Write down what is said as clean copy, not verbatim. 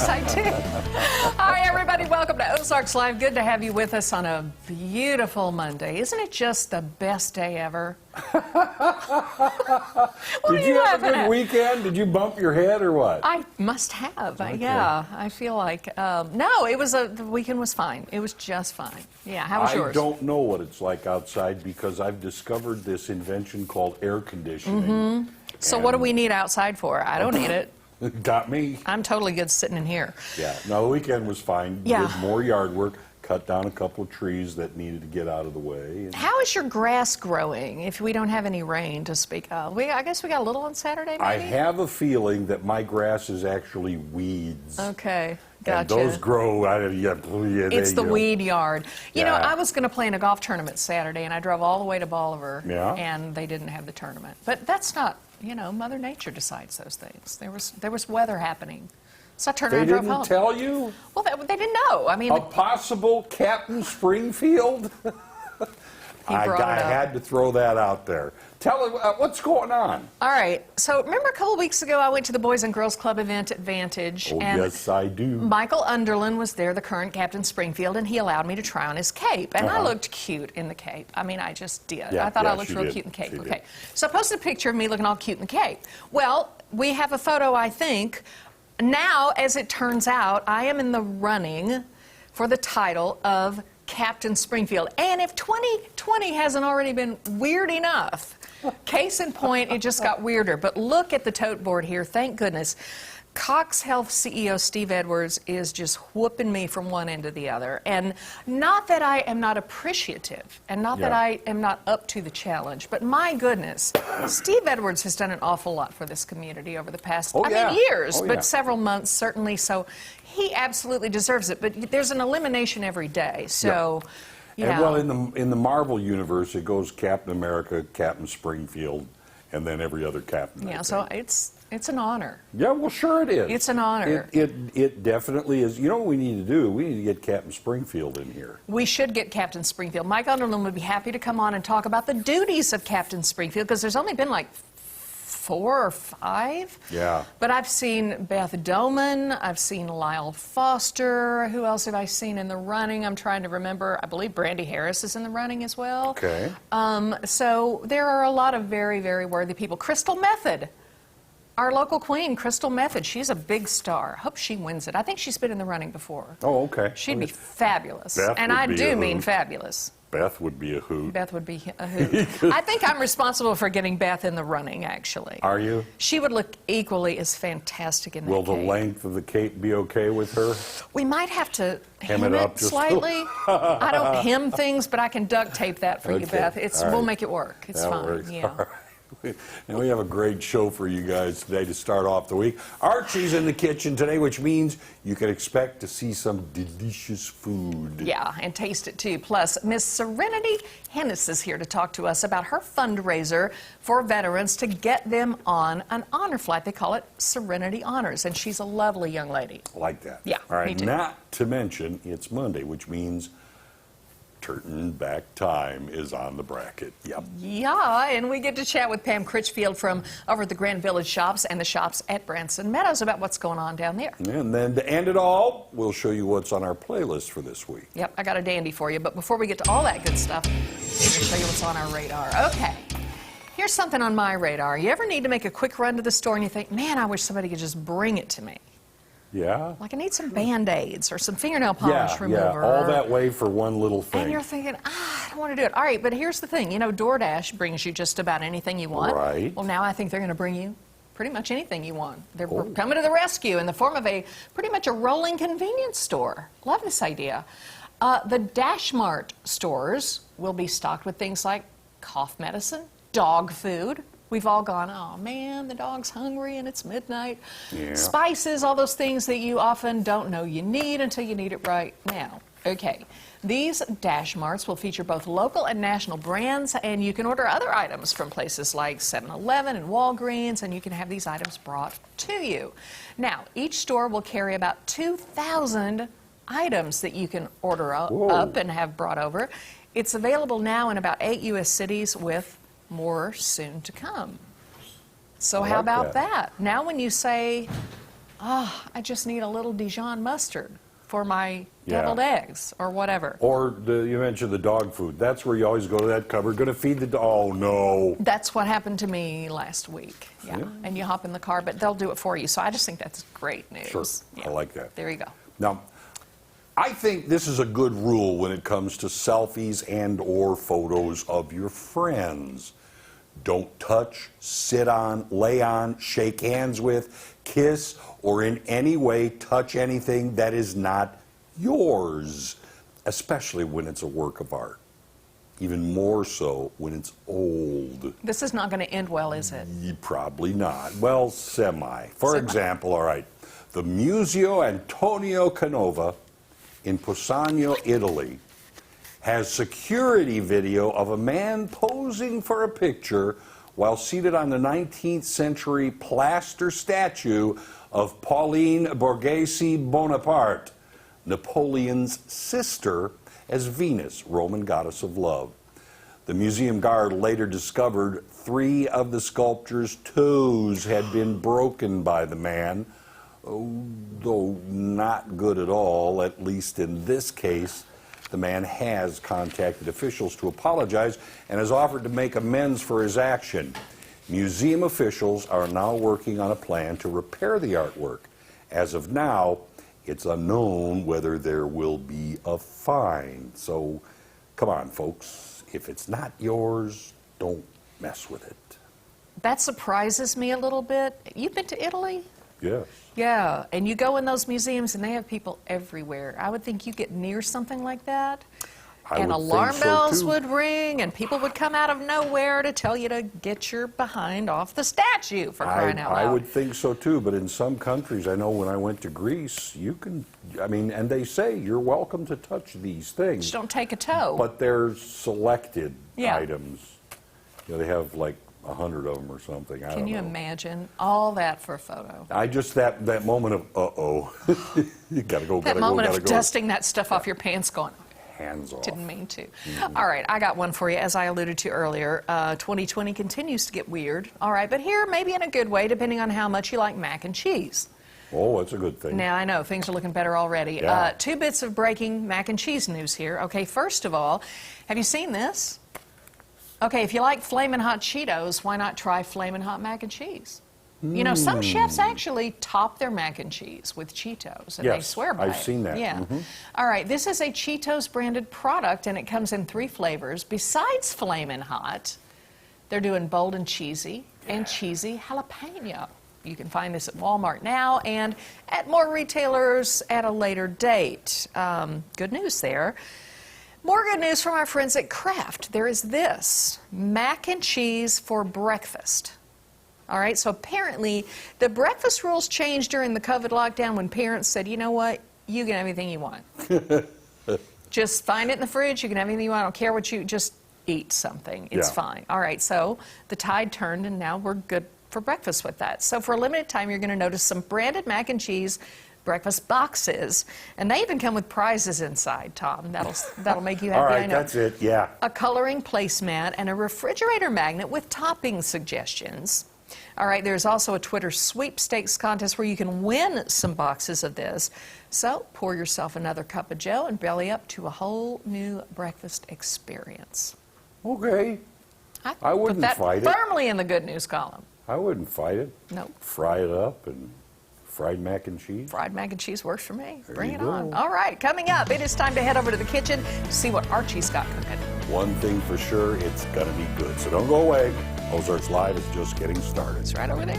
Yes, I do. Hi, everybody. Welcome to Ozarks Live. Good to have you with us on a beautiful Monday. Isn't it just the best day ever? Did you have a good weekend? Did you bump your head or what? I must have. Okay. Yeah, I feel like, no, the weekend was fine. It was just fine. Yeah, how was yours? I don't know what it's like outside because I've discovered this invention called air conditioning. So what do we need outside for? I don't need it. Got me. I'm totally good sitting in here. Yeah, no, the weekend was fine. Yeah. Did more yard work, cut down a couple of trees that needed to get out of the way. How is your grass growing if we don't have any rain to speak of? I guess we got a little on Saturday, maybe? I have a feeling that my grass is actually weeds. Okay, gotcha. And those grow out of It's the weed yard. You know, Yeah. I was going to play in a golf tournament Saturday, and I drove all the way to Bolivar, Yeah. and they didn't have the tournament. But that's not, you know, Mother Nature decides those things. There was weather happening. So I turned around They and drove home. didn't tell you? Well, they didn't know. I mean, A possible Captain Springfield? I brought it up. had to throw that out there. Tell us what's going on. All right. So remember a couple weeks ago I went to the Boys and Girls Club event at Vantage. Oh, and yes, I do. Michael Underland was there, the current Captain Springfield, and he allowed me to try on his cape. And I looked cute in the cape. I mean, I just did. Yeah, I thought I yeah, looked she real did. cute in the cape. She Okay. did. So I posted a picture of me looking all cute in the cape. Well, we have a photo, I think. Now, as it turns out, I am in the running for the title of Captain Springfield. And if 2020 hasn't already been weird enough, case in point, it just got weirder. But look at the tote board here. Thank goodness. Cox Health CEO Steve Edwards is just whooping me from one end to the other. And not that I am not appreciative, and not that I am not up to the challenge, but my goodness, Steve Edwards has done an awful lot for this community over the past, years, but several months certainly. So he absolutely deserves it. But there's an elimination every day. So, And well, in the Marvel universe, it goes Captain America, Captain Springfield, and then every other captain. Yeah, so it's an honor. Yeah, well, sure it is. It's an honor. It definitely is. You know what we need to do? We need to get Captain Springfield in here. We should get Captain Springfield. Mike Underland would be happy to come on and talk about the duties of Captain Springfield, because there's only been like 4 or 5. Yeah. But I've seen Beth Doman. I've seen Lyle Foster. Who else have I seen in the running? I'm trying to remember. I believe Brandy Harris is in the running as well. Okay. So there are a lot of very, very worthy people. Crystal Method. Our local queen, Crystal Method, she's a big star. Hope she wins it. I think she's been in the running before. Oh, okay. She'd be fabulous. Beth and would I be do a mean hoot. fabulous. Beth would be a hoot. Beth would be a hoot. I think I'm responsible for getting Beth in the running, actually. Are you? She would look equally as fantastic in that Will the cape. length of the cape be okay with her? We might have to Hem hem it it up just slightly. I don't hem things, but I can duct tape that for you, Okay. Beth. All right. We'll make it work. It's That fine. works. Yeah. All right. And we have a great show for you guys today to start off the week. Archie's in the kitchen today, which means you can expect to see some delicious food. Yeah, and taste it too. Plus, Miss Serenity Hennis is here to talk to us about her fundraiser for veterans to get them on an honor flight. They call it Serenity Honors, and she's a lovely young lady. I like that. Yeah, All right. me too. Not to mention, it's Monday, which means turn back time is on the bracket. Yep. Yeah, and we get to chat with Pam Critchfield from over at the Grand Village Shops and the shops at Branson Meadows about what's going on down there. And then to end it all, we'll show you what's on our playlist for this week. Yep, I got a dandy for you. But before we get to all that good stuff, I'm going to show you what's on our radar. Okay, here's something on my radar. You ever need to make a quick run to the store and you think, man, I wish somebody could just bring it to me? Yeah? Like I need some Band-Aids or some fingernail polish remover. Yeah, all that way for one little thing. And you're thinking, I don't want to do it. All right, but here's the thing. You know, DoorDash brings you just about anything you want. Right. Well, now I think they're going to bring you pretty much anything you want. They're coming to the rescue in the form of pretty much a rolling convenience store. Love this idea. The Dash Mart stores will be stocked with things like cough medicine, dog food. We've all gone, oh man, the dog's hungry and it's midnight. Yeah. Spices, all those things that you often don't know you need until you need it right now. Okay, these Dash Marts will feature both local and national brands, and you can order other items from places like 7-Eleven and Walgreens, and you can have these items brought to you. Now, each store will carry about 2,000 items that you can order up and have brought over. It's available now in about 8 U.S. cities with more soon to come. So how about that? Now when you say, oh, I just need a little Dijon mustard for my Yeah. deviled eggs or whatever. Or you mentioned the dog food. That's where you always go to that cupboard. Going to feed the dog. Oh, no. That's what happened to me last week. Yeah. Yeah. And you hop in the car, but they'll do it for you. So I just think that's great news. Sure. Yeah. I like that. There you go. Now, I think this is a good rule when it comes to selfies and or photos of your friends. Don't touch, sit on, lay on, shake hands with, kiss, or in any way touch anything that is not yours, especially when it's a work of art. Even more so when it's old. This is not going to end well, is it? Probably not. Well, semi. For Semi. example, all right, the Museo Antonio Canova in Posagno, Italy, has security video of a man posing for a picture while seated on the 19th century plaster statue of Pauline Borghese Bonaparte, Napoleon's sister, as Venus, Roman goddess of love. The museum guard later discovered 3 of the sculpture's toes had been broken by the man, though not good at all, at least in this case. The man has contacted officials to apologize and has offered to make amends for his action. Museum officials are now working on a plan to repair the artwork. As of now, it's unknown whether there will be a fine. So, come on, folks. If it's not yours, don't mess with it. That surprises me a little bit. You've been to Italy? Yes. Yeah, and you go in those museums and they have people everywhere. I would think you get near something like that, and alarm bells would ring, and people would come out of nowhere to tell you to get your behind off the statue, for crying out loud. I would think so too, but in some countries, I know when I went to Greece, you can, and they say you're welcome to touch these things. Just don't take a toe. But they're selected Yeah. items. They have like 100 of them or something. I don't Can you know. imagine all that for a photo? I just, that moment of, uh-oh, you gotta go, That gotta moment go, of gotta go. dusting that stuff off your pants going, Hands off. didn't mean to. All right, I got one for you, as I alluded to earlier. 2020 continues to get weird. All right, but here, maybe in a good way, depending on how much you like mac and cheese. Oh, that's a good thing. Now, I know, things are looking better already. Yeah. 2 bits of breaking mac and cheese news here. Okay, first of all, have you seen this? Okay, if you like Flamin' Hot Cheetos, why not try Flamin' Hot Mac and Cheese? You know, some chefs actually top their mac and cheese with Cheetos, and they Yes, swear by it. I've seen that. Yeah. All right, this is a Cheetos branded product, and it comes in 3 flavors. Besides Flamin' Hot, they're doing bold and cheesy and cheesy jalapeno. You can find this at Walmart now and at more retailers at a later date. Good news there. More good news from our friends at Kraft. There is this, mac and cheese for breakfast. All right, so apparently the breakfast rules changed during the COVID lockdown when parents said, you know what, you can have anything you want. Just find it in the fridge, you can have anything you want, I don't care what you, just eat something, it's Yeah. fine. All right, so the tide turned and now we're good for breakfast with that. So for a limited time, you're gonna notice some branded mac and cheese breakfast boxes, and they even come with prizes inside, Tom. That'll make you happy, All I right, know. that's it, yeah. A coloring placemat and a refrigerator magnet with topping suggestions. All right, there's also a Twitter sweepstakes contest where you can win some boxes of this. So pour yourself another cup of joe and belly up to a whole new breakfast experience. Okay. I put wouldn't that fight it. firmly in the good news column. I wouldn't fight it. No. Fry it up and fried mac and cheese. Fried mac and cheese works for me. There Bring you it on. go. All right, coming up, it is time to head over to the kitchen to see what Archie's got cooking. One thing for sure, it's gonna be good. So don't go away. Ozarks Live is just getting started. It's right over there.